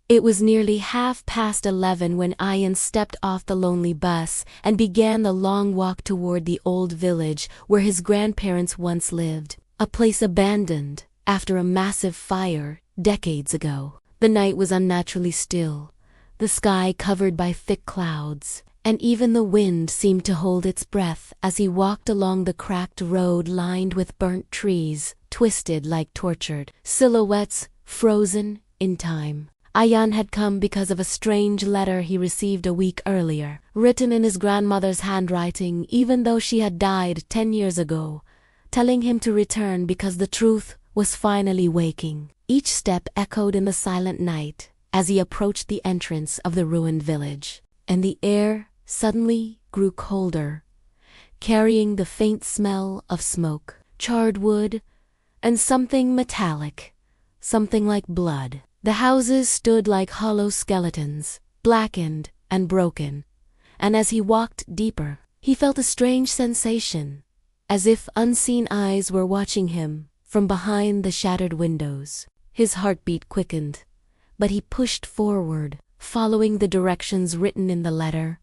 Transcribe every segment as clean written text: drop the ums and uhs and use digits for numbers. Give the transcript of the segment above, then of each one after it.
It was nearly 11:30 when Ayan stepped off the lonely bus and began the long walk toward the old village where his grandparents once lived, a place abandoned after a massive fire decades ago. The night was unnaturally still, the sky covered by thick clouds, and even the wind seemed to hold its breath as he walked along the cracked road lined with burnt trees, twisted like tortured silhouettes, frozen in time. Ayan had come because of a strange letter he received a week earlier, written in his grandmother's handwriting even though she had died 10 years ago, telling him to return because the truth was finally waking. Each step echoed in the silent night as he approached the entrance of the ruined village, and the air suddenly grew colder, carrying the faint smell of smoke, charred wood, and something metallic, something like blood. The houses stood like hollow skeletons, blackened and broken, and as he walked deeper, he felt a strange sensation, as if unseen eyes were watching him from behind the shattered windows. His heartbeat quickened, but he pushed forward, following the directions written in the letter,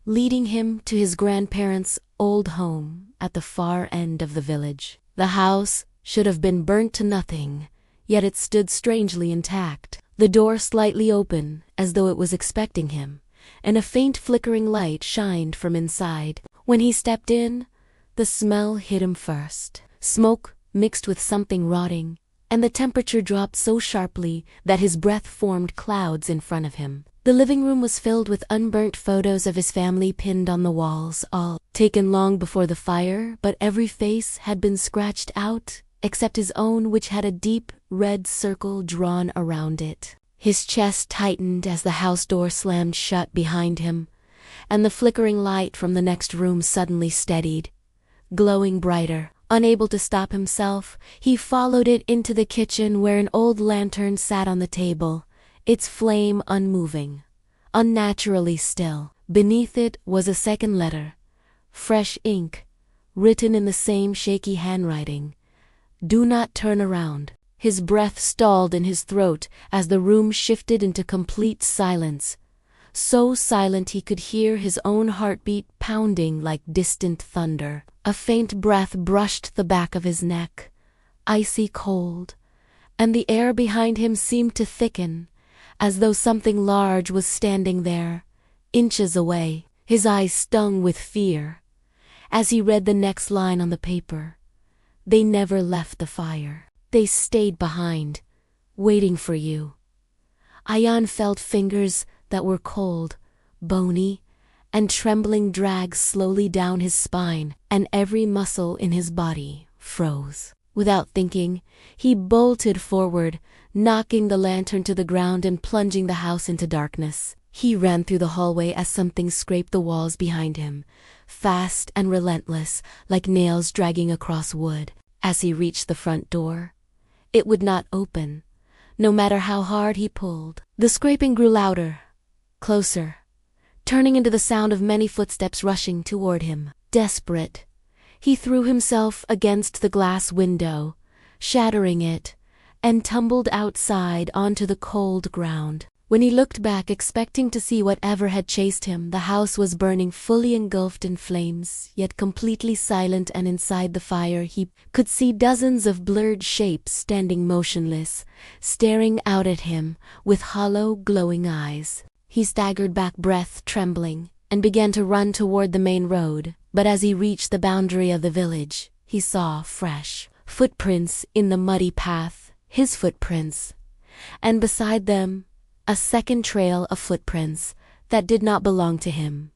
leading him to his grandparents' old home at the far end of the village. The house should have been burnt to nothing, yet it stood strangely intact, the door slightly open as though it was expecting him, and a faint flickering light shined from inside. When he stepped in, the smell hit him first. Smoke mixed with something rotting, and the temperature dropped so sharply that his breath formed clouds in front of him. The living room was filled with unburnt photos of his family pinned on the walls, all taken long before the fire, but every face had been scratched out, except his own, which had a deep red circle drawn around it. His chest tightened as the house door slammed shut behind him, and the flickering light from the next room suddenly steadied, glowing brighter. Unable to stop himself, he followed it into the kitchen where an old lantern sat on the table, its flame unmoving, unnaturally still. Beneath it was a second letter, fresh ink, written in the same shaky handwriting. "Do not turn around." His breath stalled in his throat as the room shifted into complete silence, so silent he could hear his own heartbeat pounding like distant thunder. A faint breath brushed the back of his neck, icy cold, and the air behind him seemed to thicken, as though something large was standing there, inches away. His eyes stung with fear as he read the next line on the paper. "They never left the fire. They stayed behind, waiting for you." Ayan felt fingers that were cold, bony, and trembling drag slowly down his spine, and every muscle in his body froze. Without thinking, he bolted forward, knocking the lantern to the ground and plunging the house into darkness. He ran through the hallway as something scraped the walls behind him, fast and relentless, like nails dragging across wood. As he reached the front door, it would not open, no matter how hard he pulled. The scraping grew louder, closer, turning into the sound of many footsteps rushing toward him. Desperate, he threw himself against the glass window, shattering it, and tumbled outside onto the cold ground. When he looked back expecting to see whatever had chased him, the house was burning, fully engulfed in flames, yet completely silent, and inside the fire he could see dozens of blurred shapes standing motionless, staring out at him with hollow, glowing eyes. He staggered back, breath trembling, and began to run toward the main road, but as he reached the boundary of the village, he saw fresh footprints in the muddy path, his footprints, and beside them, a second trail of footprints that did not belong to him.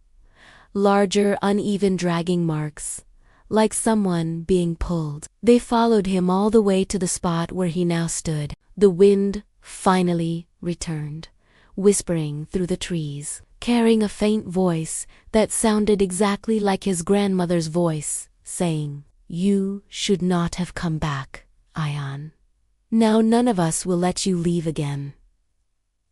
Larger, uneven dragging marks, like someone being pulled. They followed him all the way to the spot where he now stood. The wind finally returned, whispering through the trees, carrying a faint voice that sounded exactly like his grandmother's voice, saying, "You should not have come back, Ayan. Now none of us will let you leave again."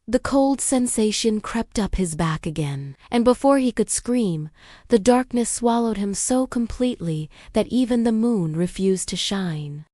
The cold sensation crept up his back again, and before he could scream, the darkness swallowed him so completely that even the moon refused to shine.